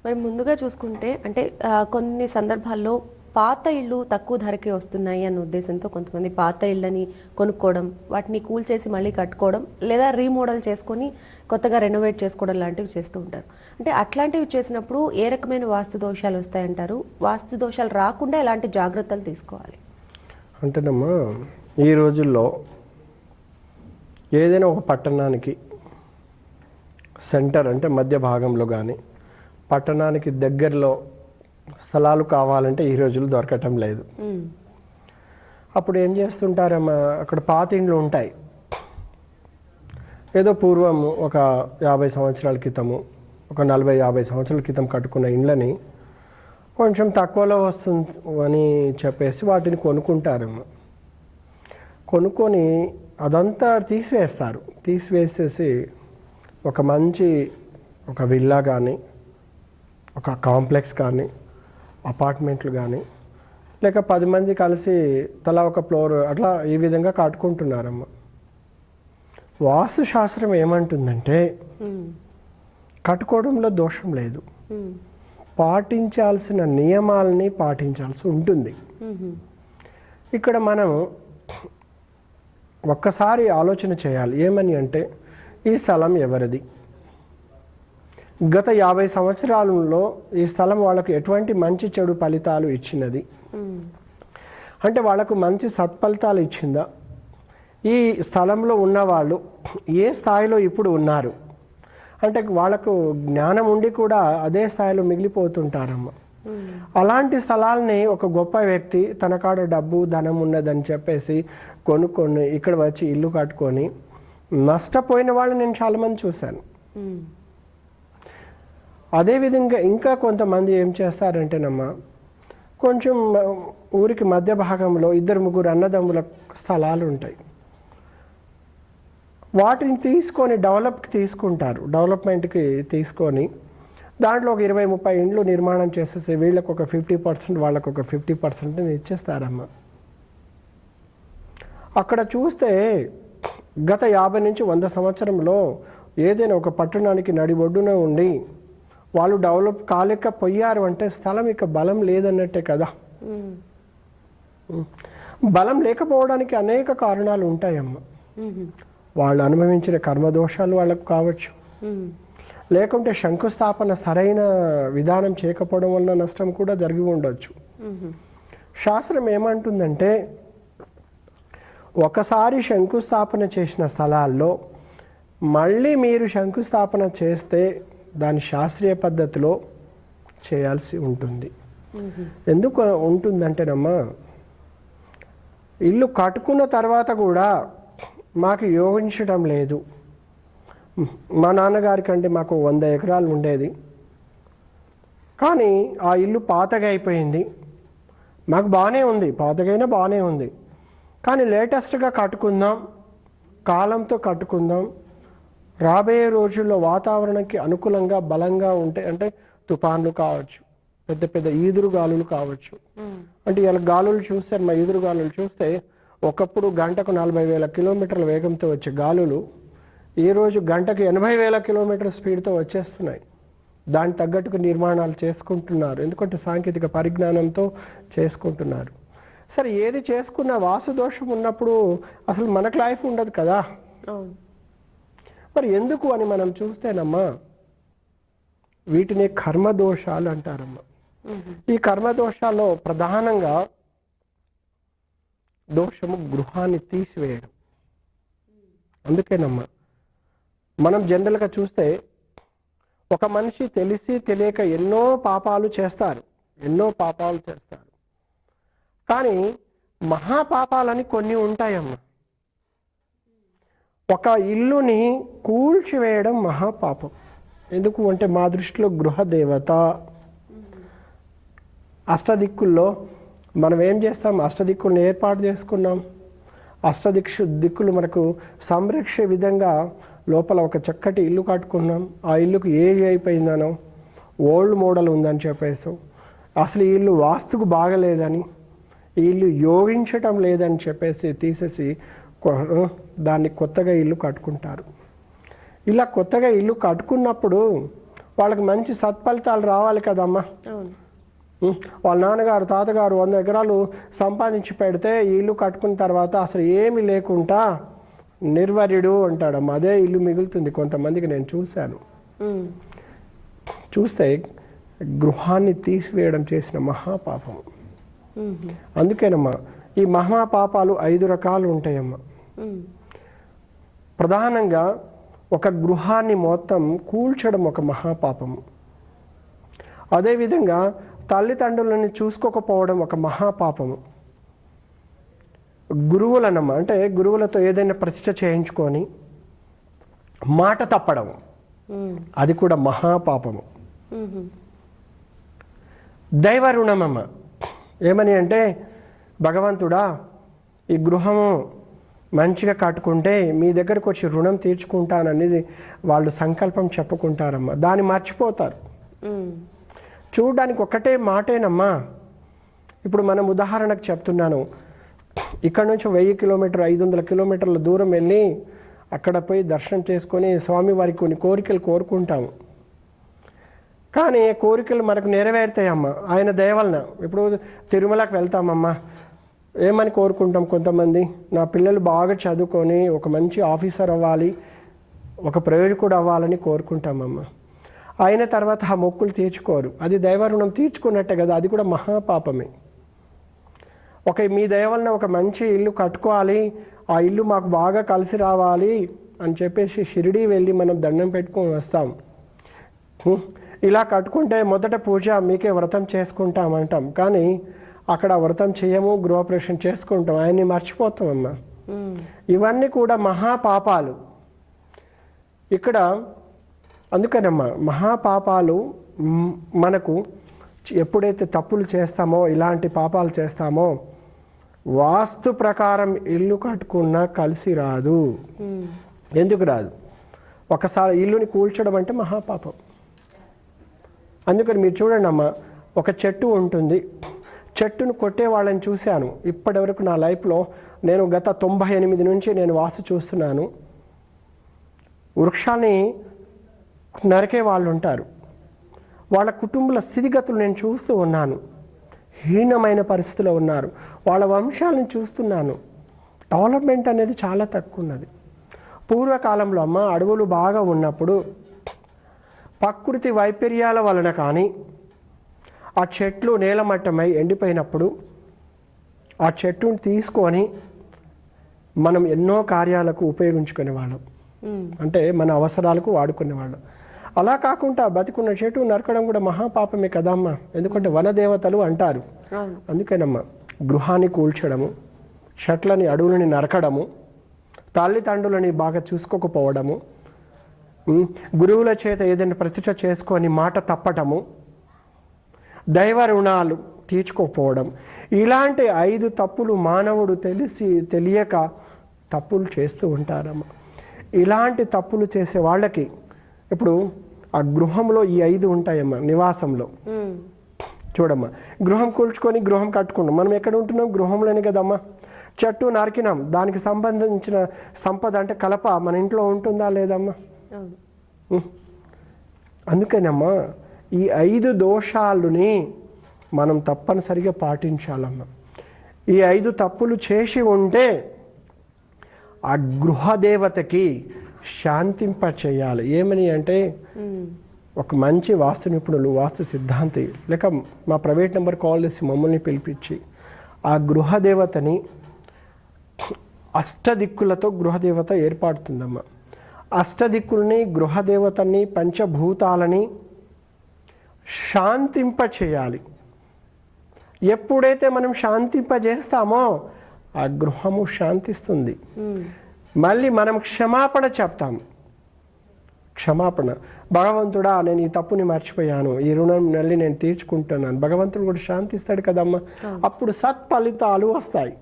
మరి ముందుగా చూసుకుంటే అంటే కొన్ని సందర్భాల్లో పాత ఇళ్ళు తక్కువ ధరకే వస్తున్నాయి అన్న ఉద్దేశంతో కొంతమంది పాత ఇళ్ళని కొనుక్కోవడం, వాటిని కూల్చేసి మళ్ళీ కట్టుకోవడం, లేదా రీమోడల్ చేసుకొని కొత్తగా రెనోవేట్ చేసుకోవడం లాంటివి చేస్తూ ఉంటారు. అంటే అట్లాంటివి చేసినప్పుడు ఏ రకమైన వాస్తు దోషాలు వస్తాయంటారు? వాస్తు దోషాలు రాకుండా ఎలాంటి జాగ్రత్తలు తీసుకోవాలి? అంటేనమ్మా, ఈ రోజుల్లో ఏదైనా ఒక పట్టణానికి సెంటర్ అంటే మధ్య భాగంలో కానీ పట్టణానికి దగ్గరలో స్థలాలు కావాలంటే ఈ రోజులు దొరకటం లేదు. అప్పుడు ఏం చేస్తుంటారమ్మా, అక్కడ పాత ఇండ్లు ఉంటాయి. ఏదో పూర్వం ఒక 50 సంవత్సరాల క్రితము, ఒక 40-50 సంవత్సరాల క్రితం కట్టుకున్న ఇండ్లని కొంచెం తక్కువలో వస్తుంది అని చెప్పేసి వాటిని కొనుక్కుంటారమ్మా. కొనుక్కొని అదంతా తీసివేసేసి ఒక మంచి ఒక విల్లా కానీ, ఒక కాంప్లెక్స్ కానీ, అపార్ట్మెంట్లు కానీ, లేక 10 మంది కలిసి తలా ఒక ఫ్లోర్ అట్లా ఈ విధంగా కట్టుకుంటున్నారమ్మ. వాస్తు శాస్త్రం ఏమంటుందంటే కట్టుకోవడంలో దోషం లేదు, పాటించాల్సిన నియమాలని పాటించాల్సి ఉంటుంది. ఇక్కడ మనం ఒక్కసారి ఆలోచన చేయాలి. ఏమని అంటే, ఈ స్థలం ఎవరిది? గత 50 సంవత్సరాలలో ఈ స్థలం వాళ్ళకు ఎటువంటి మంచి చెడు ఫలితాలు ఇచ్చినది? అంటే వాళ్ళకు మంచి సత్ఫలితాలు ఇచ్చిందా? ఈ స్థలంలో ఉన్నవాళ్ళు ఏ స్థాయిలో ఇప్పుడు ఉన్నారు? అంటే వాళ్ళకు జ్ఞానం ఉండి కూడా అదే స్థాయిలో మిగిలిపోతుంటారమ్మ. అలాంటి స్థలాల్ని ఒక గొప్ప వ్యక్తి తన కాడ డబ్బు ధనం ఉన్నదని చెప్పేసి కొనుక్కొని ఇక్కడ వచ్చి ఇల్లు కట్టుకొని నష్టపోయిన వాళ్ళు నేను చాలామంది చూశాను. అదేవిధంగా ఇంకా కొంతమంది ఏం చేస్తారంటేనమ్మా, కొంచెం ఊరికి మధ్య భాగంలో 2-3 అన్నదమ్ముల స్థలాలు ఉంటాయి. వాటిని తీసుకొని డెవలప్మెంట్కి తీసుకొని దాంట్లో ఒక 20-30 ఇండ్లు నిర్మాణం చేసేసి వీళ్ళకు ఒక 50%, వాళ్ళకు ఒక 50% ఇచ్చేస్తారమ్మా. అక్కడ చూస్తే గత 50 నుంచి 100 సంవత్సరంలో ఏదైనా ఒక పట్టణానికి నడి ఒడ్డున ఉండి వాళ్ళు డెవలప్ కాలేకపోయారు అంటే స్థలం ఇక బలం లేదన్నట్టే కదా. బలం లేకపోవడానికి అనేక కారణాలు ఉంటాయమ్మ. వాళ్ళు అనుభవించిన కర్మదోషాలు వాళ్ళకు కావచ్చు, లేకుంటే శంకుస్థాపన సరైన విధానం చేయకపోవడం వల్ల నష్టం కూడా జరిగి ఉండొచ్చు. శాస్త్రం ఏమంటుందంటే, ఒకసారి శంకుస్థాపన చేసిన స్థలాల్లో మళ్ళీ మీరు శంకుస్థాపన చేస్తే దాని శాస్త్రీయ పద్ధతిలో చేయాల్సి ఉంటుంది. ఎందుకు ఉంటుందంటేనమ్మా, ఇల్లు కట్టుకున్న తర్వాత కూడా మాకు యోగించడం లేదు. మా నాన్నగారి కంటే మాకు 100 ఎకరాలు ఉండేది, కానీ ఆ ఇల్లు పాతగా అయిపోయింది. మాకు బాగానే ఉంది, పాతగైనా బాగానే ఉంది, కానీ లేటెస్ట్గా కట్టుకుందాం, కాలంతో కట్టుకుందాం, రాబోయే రోజుల్లో వాతావరణానికి అనుకూలంగా బలంగా ఉంటాయి. అంటే తుఫాన్లు కావచ్చు, పెద్ద పెద్ద ఈదురు గాలులు కావచ్చు. అంటే ఇలా గాలులు చూస్తే, మా ఈదురు గాలులు చూస్తే ఒకప్పుడు గంటకు 40,000 కిలోమీటర్ల వేగంతో వచ్చే గాలులు ఈరోజు గంటకు 80,000 కిలోమీటర్ల స్పీడ్తో వచ్చేస్తున్నాయి. దానికి తగ్గట్టుగా నిర్మాణాలు చేసుకుంటున్నారు, ఎందుకంటే సాంకేతిక పరిజ్ఞానంతో చేసుకుంటున్నారు. సరే, ఏది చేసుకున్న వాస్తు దోషం ఉన్నప్పుడు అసలు మనకు లైఫ్ ఉండదు కదా. మరి ఎందుకు అని మనం చూస్తేనమ్మా, వీటిని కర్మదోషాలు అంటారమ్మా. ఈ కర్మదోషాల్లో ప్రధానంగా దోషము గృహాన్ని తీసివేయడం. అందుకేనమ్మా మనం జనరల్గా చూస్తే ఒక మనిషి తెలిసి తెలియక ఎన్నో పాపాలు చేస్తారు, కానీ మహాపాపాలని కొన్ని ఉంటాయమ్మా. ఒక ఇల్లుని కూల్చివేయడం మహాపాపం. ఎందుకు అంటే మా దృష్టిలో గృహదేవత. అష్టదిక్కుల్లో మనం ఏం చేస్తాం, అష్టదిక్కులను ఏర్పాటు చేసుకున్నాం. దిక్కులు మనకు సంరక్షే విధంగా లోపల ఒక చక్కటి ఇల్లు కట్టుకున్నాం. ఆ ఇల్లుకు ఏజ్ అయిపోయిందనో, ఓల్డ్ మోడల్ ఉందని చెప్పేసి, అసలు ఈ ఇల్లు వాస్తుకు బాగలేదని, ఈ ఇల్లు యోగించటం లేదని చెప్పేసి తీసేసి దాన్ని కొత్తగా ఇల్లు కట్టుకుంటారు. ఇలా కొత్తగా ఇల్లు కట్టుకున్నప్పుడు వాళ్ళకి మంచి సత్ఫలితాలు రావాలి కదమ్మా. అవును. వాళ్ళ నాన్నగారు తాతగారు 100 ఎకరాలు సంపాదించి పెడితే ఈ ఇల్లు కట్టుకున్న తర్వాత అసలు ఏమీ లేకుండా నిర్వర్యుడు అంటాడమ్మా. అదే ఇల్లు మిగులుతుంది కొంతమందికి, నేను చూశాను. చూస్తే గృహాన్ని తీసివేయడం చేసిన మహాపాపం. అందుకేనమ్మా ఈ మహాపాపాలు 5 రకాలు ఉంటాయమ్మా. ప్రధానంగా ఒక గృహాన్ని మొత్తం కూల్చడం ఒక మహాపాపము. అదేవిధంగా తల్లిదండ్రులని చూసుకోకపోవడం ఒక మహాపాపము. గురువులనమ్మా, అంటే గురువులతో ఏదైనా ప్రతిష్ట చేయించుకొని మాట తప్పడం, అది కూడా మహాపాపము. దైవ రుణమమ్మ, ఏమని అంటే భగవంతుడా ఈ గృహము మంచిగా కట్టుకుంటే మీ దగ్గరకు వచ్చి రుణం తీర్చుకుంటాననేది వాళ్ళు సంకల్పం చెప్పుకుంటారమ్మా. దాన్ని మర్చిపోతారు. చూడడానికి ఒకటే మాటేనమ్మా. ఇప్పుడు మనం ఉదాహరణకు చెప్తున్నాను, ఇక్కడ నుంచి 1000 కిలోమీటర్ 500 కిలోమీటర్ల దూరం వెళ్ళి అక్కడ పోయి దర్శనం చేసుకొని స్వామివారికి కొన్ని కోరికలు కోరుకుంటాము. కానీ కోరికలు మనకు నెరవేరుతాయమ్మా ఆయన దయ వలన. ఇప్పుడు తిరుమలకు వెళ్తామమ్మా, ఏమని కోరుకుంటాం కొంతమంది, నా పిల్లలు బాగా చదువుకొని ఒక మంచి ఆఫీసర్ అవ్వాలి, ఒక ప్రయోజకుడు అవ్వాలని కోరుకుంటామమ్మా. అయిన తర్వాత ఆ మొక్కులు తీర్చుకోరు. అది దైవ రుణం తీర్చుకున్నట్టే కదా, అది కూడా మహాపాపమే. మీ దయ వలన ఒక మంచి ఇల్లు కట్టుకోవాలి, ఆ ఇల్లు మాకు బాగా కలిసి రావాలి అని చెప్పేసి షిరిడీ వెళ్ళి మనం దండం పెట్టుకొని వస్తాం. ఇలా కట్టుకుంటే మొదట పూజ మీకే వ్రతం చేసుకుంటామంటాం, కానీ అక్కడ వ్రతం చేయము, గృహప్రవేశం చేసుకుంటాం, ఆయన్ని మర్చిపోతామమ్మా. ఇవన్నీ కూడా మహాపాపాలు. ఇక్కడ అందుకనమ్మా మహాపాపాలు మనకు ఎప్పుడైతే తప్పులు చేస్తామో, ఇలాంటి పాపాలు చేస్తామో, వాస్తు ప్రకారం ఇల్లు కట్టుకున్నా కలిసి రాదు. ఎందుకు రాదు? ఒకసారి ఇల్లుని కూల్చడం అంటే మహాపాపం. అందుకని మీరు చూడండి అమ్మా, ఒక చెట్టు ఉంటుంది, చెట్టును కొట్టే వాళ్ళని చూశాను. ఇప్పటి వరకు నా లైఫ్లో నేను గత 98 నుంచి నేను వాస్తు చూస్తున్నాను. వృక్షాన్ని నరికే వాళ్ళు ఉంటారు, వాళ్ళ కుటుంబాల స్థితిగతులు నేను చూస్తూ ఉన్నాను. హీనమైన పరిస్థితిలో ఉన్నారు. వాళ్ళ వంశాలను చూస్తున్నాను. డెవలప్మెంట్ అనేది చాలా తక్కువ ఉన్నది. పూర్వకాలంలో అమ్మ అడవులు బాగా ఉన్నప్పుడు ప్రకృతి వైపర్యాల వలన కానీ ఆ చెట్లు నేలమట్టమై ఎండిపోయినప్పుడు ఆ చెట్టును తీసుకొని మనం ఎన్నో కార్యాలకు ఉపయోగించుకునేవాళ్ళం. అంటే మన అవసరాలకు వాడుకునేవాళ్ళం. అలా కాకుండా బతికున్న చెట్టు నరకడం కూడా మహాపాపమే కదమ్మా. ఎందుకంటే వనదేవతలు అంటారు. అందుకేనమ్మా గృహాన్ని కూల్చడము, చెట్లని అడవులని నరకడము, తల్లిదండ్రులని బాగా చూసుకోకపోవడము, గురువుల చేత ఏదైనా ప్రతిష్ట చేసుకొని మాట తప్పటము, దైవ రుణాలు తీర్చుకోకపోవడం, ఇలాంటి 5 తప్పులు మానవుడు తెలియక తప్పులు చేస్తూ ఉంటారమ్మా. ఇలాంటి తప్పులు చేసే వాళ్ళకి ఇప్పుడు ఆ గృహంలో ఈ 5 ఉంటాయమ్మా. నివాసంలో చూడమ్మా, గృహం కూల్చుకొని గృహం కట్టుకున్నాం. మనం ఎక్కడ ఉంటున్నాం? గృహంలోనే కదమ్మా. చెట్టు నరికినాం, దానికి సంబంధించిన సంపద అంటే కలప మన ఇంట్లో ఉంటుందా లేదమ్మా? అందుకనమ్మా ఈ 5 దోషాలని మనం తప్పనిసరిగా పాటించాలమ్మా. ఈ 5 తప్పులు చేసి ఉంటే ఆ గృహదేవతకి శాంతింప చేయాలి. ఏమని అంటే ఒక మంచి వాస్తు నిపుణులు, వాస్తు సిద్ధాంతి లేక మా ప్రైవేట్ నెంబర్ కాల్ చేసి మమ్మల్ని పిలిపించి ఆ గృహదేవతని అష్టదిక్కులతో గృహదేవత ఏర్పడుతుందమ్మా. అష్టదిక్కుల్ని, గృహదేవతని, పంచభూతాలని శాంతింప చేయాలి. ఎప్పుడైతే మనం శాంతింపజేస్తామో ఆ గృహము శాంతిస్తుంది. మళ్ళీ మనం క్షమాపణ చెప్తాం. క్షమాపణ, భగవంతుడా నేను ఈ తప్పుని మర్చిపోయాను, ఈ రుణం మళ్ళీ నేను తీర్చుకుంటున్నాను. భగవంతుడు కూడా శాంతిస్తాడు కదమ్మా. అప్పుడు సత్ఫలితాలు వస్తాయి.